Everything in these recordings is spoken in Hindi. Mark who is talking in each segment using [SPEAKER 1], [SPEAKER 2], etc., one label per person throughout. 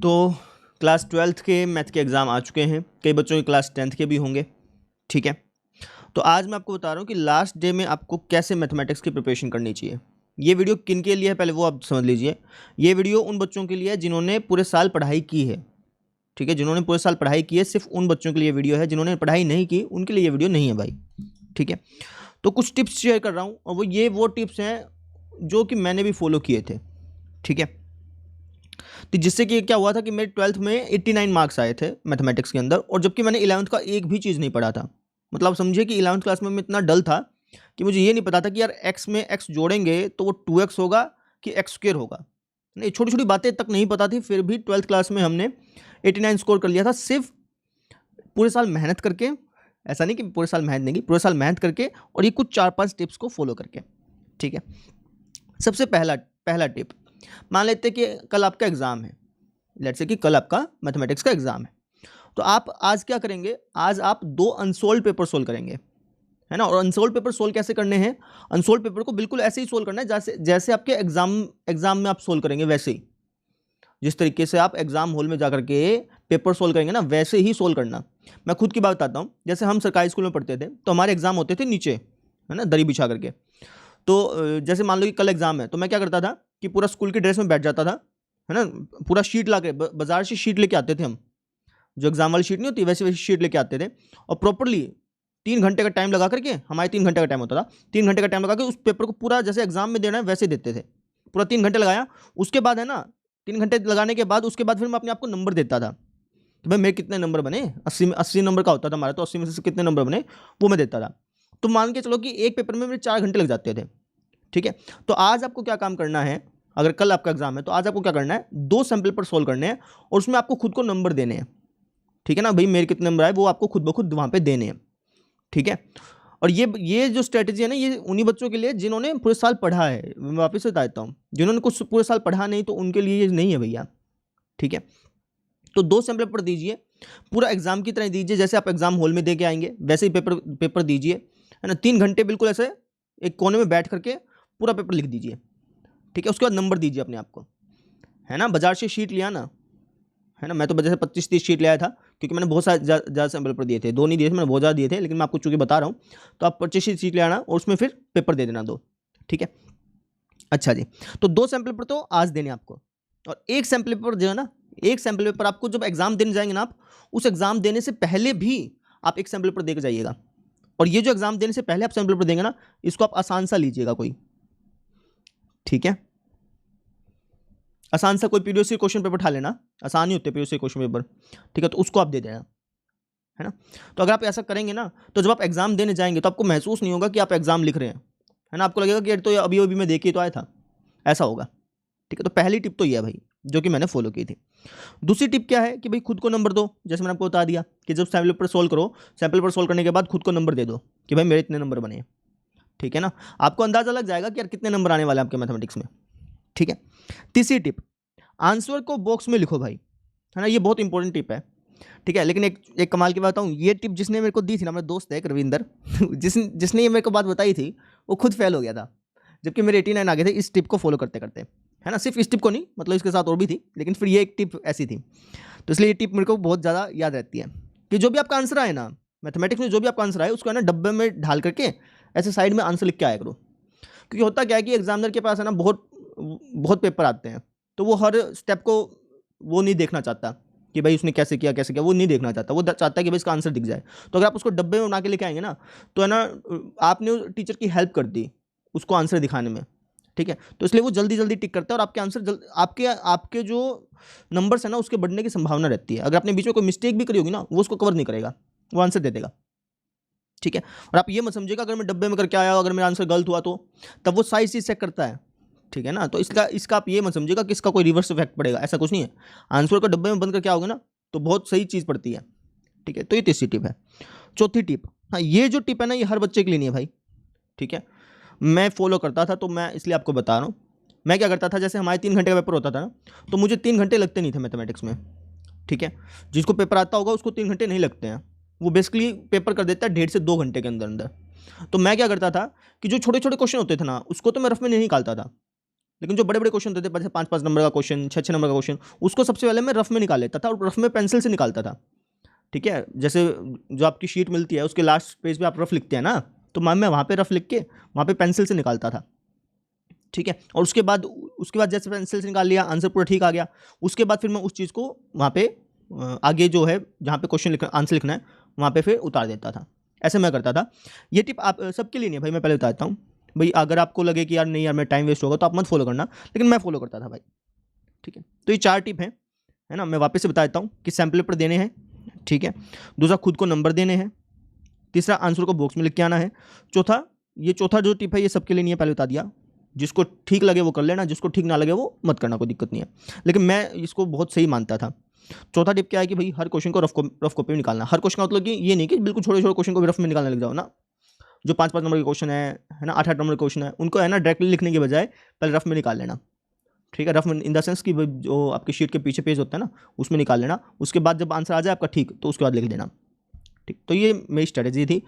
[SPEAKER 1] तो क्लास 12th के मैथ के एग्ज़ाम आ चुके हैं, कई बच्चों के क्लास 10th के भी होंगे, ठीक है। तो आज मैं आपको बता रहा हूँ कि लास्ट डे में आपको कैसे मैथमेटिक्स की प्रिपरेशन करनी चाहिए। ये वीडियो किन के लिए है पहले वो आप समझ लीजिए। ये वीडियो उन बच्चों के लिए है जिन्होंने पूरे साल पढ़ाई की है, ठीक है। जिन्होंने पूरे साल पढ़ाई की है, सिर्फ उन बच्चों के लिए वीडियो है। जिन्होंने पढ़ाई नहीं की उनके लिए ये वीडियो नहीं है भाई, ठीक है। तो कुछ टिप्स शेयर कर रहा हूँ और वो टिप्स हैं जो कि मैंने भी फॉलो किए थे, ठीक है। तो जिससे कि क्या हुआ था कि मेरे 12th में 89 मार्क्स आए थे मैथमेटिक्स के अंदर, और जबकि मैंने 11th का एक भी चीज़ नहीं पढ़ा था। मतलब समझिए कि 11th क्लास में मैं इतना डल था कि मुझे ये नहीं पता था कि यार एक्स में एक्स जोड़ेंगे तो वो 2x होगा कि एक्स स्क्वेयर होगा। नहीं, छोटी छोटी बातें तक नहीं पता थी, फिर भी 12th क्लास में हमने 89 स्कोर कर लिया था, सिर्फ पूरे साल मेहनत करके। ऐसा नहीं कि पूरे साल मेहनत नहीं की, पूरे साल मेहनत करके और ये कुछ 4-5 टिप्स को फॉलो करके, ठीक है। सबसे पहला टिप, मान लेते हैं कि कल आपका एग्ज़ाम है, लेट्स से कि कल आपका मैथमेटिक्स का एग्ज़ाम है। तो आप आज क्या करेंगे, आज आप 2 अनसोल्व पेपर सोल्व करेंगे, है ना। और अनसोल्व पेपर सोल्व कैसे करने हैं, अनसोल्व पेपर को बिल्कुल ऐसे ही सोल्व करना है जैसे जैसे आपके एग्जाम में आप सोल्व करेंगे, वैसे ही जिस तरीके से आप एग्जाम हॉल में जाकर के पेपर सोल्व करेंगे ना, वैसे ही सोल्व करना। मैं खुद की बात बताता हूँ, जैसे हम सरकारी स्कूल में पढ़ते थे तो हमारे एग्जाम होते थे नीचे, है ना, दरी बिछा करके। तो जैसे मान लो कि कल एग्जाम है, तो मैं क्या करता था कि पूरा स्कूल की ड्रेस में बैठ जाता था, है ना। पूरा शीट ला के बाजार से शीट लेके आते थे हम, जो एग्जाम वाली शीट नहीं होती वैसे वैसे शीट लेके आते थे, और प्रॉपरली 3 घंटे का टाइम लगा करके, हमारे 3 घंटे का टाइम होता था, 3 घंटे का टाइम लगा के उस पेपर को पूरा जैसे एग्जाम में देना है वैसे देते थे। पूरा 3 घंटे लगाया, उसके बाद है ना, 3 घंटे लगाने के बाद उसके बाद फिर मैं अपने आप को नंबर देता था कि भाई मेरे कितने नंबर बने। 80 नंबर का होता था हमारा, तो 80 में से कितने नंबर बने वो मैं देता था। तो मान के चलो कि एक पेपर में मेरे 4 घंटे लग जाते थे, ठीक है। तो आज आपको क्या काम करना है, अगर कल आपका एग्जाम है तो आज आपको क्या करना है, 2 सैंपल पर सोल्व करने हैं और उसमें आपको खुद को नंबर देने हैं, ठीक है ना। भाई मेरे कितने नंबर आए वो आपको खुद ब खुद वहाँ पे देने हैं, ठीक है। और ये जो स्ट्रेटजी है ना, ये उन्हीं बच्चों के लिए जिन्होंने पूरे साल पढ़ा है। मैं वापस बता देता हूँ, जिन्होंने कुछ पूरे साल पढ़ा नहीं तो उनके लिए ये नहीं है भैया, ठीक है। तो 2 सैंपल पेपर दीजिए, पूरा एग्जाम की तरह दीजिए, जैसे आप एग्जाम हॉल में दे के आएंगे वैसे ही पेपर दीजिए, है ना। 3 घंटे बिल्कुल ऐसे एक कोने में बैठ करके पूरा पेपर लिख दीजिए, ठीक है। उसके बाद नंबर दीजिए अपने आप को, है ना। बाजार से शीट लिया ना, है ना। मैं तो जैसे 25-30 शीट लाया था, क्योंकि मैंने बहुत सारे ज़्यादा सैंपल पेपर दिए थे, 2 नहीं दिए थे मैंने, बहुत ज़्यादा दिए थे, लेकिन मैं आपको चूंकि बता रहा हूँ। तो आप 25 शीट ले आना और उसमें फिर पेपर दे देना 2, ठीक है। अच्छा जी, तो 2 सैंपल पेपर तो आज देने आपको, और एक सैंपल पेपर जो है ना, एक सैंपल पेपर आपको जब एग्जाम देने जाएंगे ना आप, उस एग्जाम देने से पहले भी आप एक सैंपल पेपर दे के जाइएगा। और ये जो एग्जाम देने से पहले आप सैंपल पेपर देंगे ना, इसको आप आसान सा लीजिएगा कोई, ठीक है। आसान सा कोई पीडीएफ क्वेश्चन पेपर उठा लेना, आसान ही होते हैं पीडीएफ क्वेश्चन पेपर, ठीक है। तो उसको आप दे देना, है ना। तो अगर आप ऐसा करेंगे ना, तो जब आप एग्जाम देने जाएंगे तो आपको महसूस नहीं होगा कि आप एग्जाम लिख रहे हैं, है ना। आपको लगेगा कि यार तो अभी अभी मैं देख के तो आया था, ऐसा होगा, ठीक है। तो पहली टिप तो ये है भाई, जो कि मैंने फॉलो की थी। दूसरी टिप क्या है कि भाई खुद को नंबर दो, जैसे मैंने आपको बता दिया कि जब सैंपल पेपर सोल्व करो, सैंपल पेपर सोल्व करने के बाद खुद को नंबर दे दो कि भाई मेरे इतने नंबर बने हैं, ठीक है ना। आपको अंदाजा लग जाएगा कि यार कितने नंबर आने वाले हैं आपके मैथमेटिक्स में, ठीक है। तीसरी टिप, आंसर को बॉक्स में लिखो भाई, है ना। ये बहुत इंपॉर्टेंट टिप है, ठीक है। लेकिन एक कमाल की बात बताऊँ, ये टिप जिसने मेरे को दी थी ना, मेरा दोस्त है एक रविंदर जिसने ये मेरे को बात बताई थी, वो खुद फेल हो गया था, जबकि मेरे 89 आ गए थे इस टिप को फॉलो करते करते, है ना। सिर्फ इस टिप को नहीं, मतलब इसके साथ और भी थी, लेकिन फिर ये एक टिप ऐसी थी। तो इसलिए ये टिप मेरे को बहुत ज़्यादा याद रहती है कि जो भी आपका आंसर आए ना मैथमेटिक्स में, जो भी आपका आंसर आए उसको है ना डब्बे में ढाल करके ऐसे साइड में आंसर लिख के आया करो। क्योंकि होता क्या है कि एग्जामिनर के पास है ना बहुत पेपर आते हैं, तो वो हर स्टेप को वो नहीं देखना चाहता कि भाई उसने कैसे किया, वो नहीं देखना चाहता। वो चाहता है कि भाई इसका आंसर दिख जाए। तो अगर आप उसको डब्बे में बना के लेके आएंगे ना, तो है ना, आपने टीचर की हेल्प कर दी उसको आंसर दिखाने में, ठीक है। तो इसलिए वो जल्दी जल्दी टिक करता है और आपके आंसर आपके जो नंबर्स है ना उसके बढ़ने की संभावना रहती है। अगर आपने बीच में कोई मिस्टेक भी करी होगी ना, वो उसको कवर नहीं करेगा, वो आंसर दे देगा, ठीक है। और आप ये मत समझिएगा अगर मैं डब्बे में करके आया, अगर मेरा आंसर गलत हुआ तो तब वो साइज चीज़ चेक करता है, ठीक है ना। तो इसका आप ये मत समझिएगा कि इसका कोई रिवर्स इफेक्ट पड़ेगा, ऐसा कुछ नहीं है। आंसर को डब्बे में बंद करके आओगे ना तो बहुत सही चीज़ पड़ती है, ठीक है। तो ये तीसरी टिप है। चौथी टिप, हाँ, ये जो टिप है ना, ये हर बच्चे के लिए नहीं है भाई, ठीक है। मैं फॉलो करता था तो मैं इसलिए आपको बता रहा हूँ। मैं क्या करता था, जैसे हमारे 3 घंटे का पेपर होता था ना, तो मुझे 3 घंटे लगते नहीं थे मैथमेटिक्स में, ठीक है। जिसको पेपर आता होगा उसको 3 घंटे नहीं लगते हैं, वो बेसिकली पेपर कर देता है 1.5 से 2 घंटे के अंदर अंदर। तो मैं क्या करता था कि जो छोटे छोटे क्वेश्चन होते थे ना, उसको तो मैं रफ में नहीं निकालता था, लेकिन जो बड़े बड़े क्वेश्चन होते थे, 5-5 नंबर का क्वेश्चन, 6-6 नंबर का क्वेश्चन, उसको सबसे पहले मैं रफ में निकाल लेता था और रफ में पेंसिल से निकालता था। ठीक है, जैसे जो आपकी शीट मिलती है उसके लास्ट पेज पे आप रफ लिखते हैं ना, तो मैं वहाँ पे रफ लिख के वहाँ पे पेंसिल से निकालता था। ठीक है, और उसके बाद जैसे पेंसिल से निकाल लिया, आंसर पूरा ठीक आ गया, उसके बाद फिर मैं उस चीज़ को वहाँ पे आगे जो है जहाँ पे क्वेश्चन लिखना, आंसर लिखना है, वहाँ पे फिर उतार देता था। ऐसे मैं करता था। ये टिप आप सबके लिए नहीं है भाई, मैं पहले बता देता हूँ भाई। अगर आपको लगे कि यार नहीं यार मैं टाइम वेस्ट होगा तो आप मत फॉलो करना, लेकिन मैं फॉलो करता था भाई। ठीक है, तो ये 4 टिप हैं, है ना। मैं वापस से बता देता हूँ कि सैम्पल पेपर देने हैं, ठीक है। दूसरा, खुद को नंबर देने हैं। तीसरा, आंसर को बॉक्स में लिख के आना है। चौथा जो टिप है ये सबके लिए नहीं है, पहले बता दिया। जिसको ठीक लगे वो कर लेना, जिसको ठीक ना लगे वो मत करना, कोई दिक्कत नहीं है। लेकिन मैं इसको बहुत सही मानता था। चौथा टिप क्या है कि भाई हर क्वेश्चन को रफ कॉपी में निकालना। हर क्वेश्चन का मतलब कि ये नहीं कि बिल्कुल छोटे छोटे क्वेश्चन को भी रफ में निकालने लग जाओ ना। जो 5-5 नंबर के क्वेश्चन है ना, 8-8 नंबर के क्वेश्चन है, उनको है ना डायरेक्टली लिखने के बजाय पहले रफ में निकाल लेना। ठीक है, रफ में इन द सेंस कि जो आपकी शीट के पीछे पेज होता है ना, उसमें निकाल लेना। उसके बाद जब आंसर आ जाए आपका ठीक, तो उसके बाद लिख देना। ठीक, तो ये मेरी स्ट्रेटेजी थी।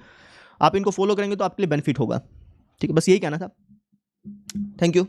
[SPEAKER 1] आप इनको फॉलो करेंगे तो आपके लिए बेनिफिट होगा। ठीक है, बस यही कहना था। Thank you.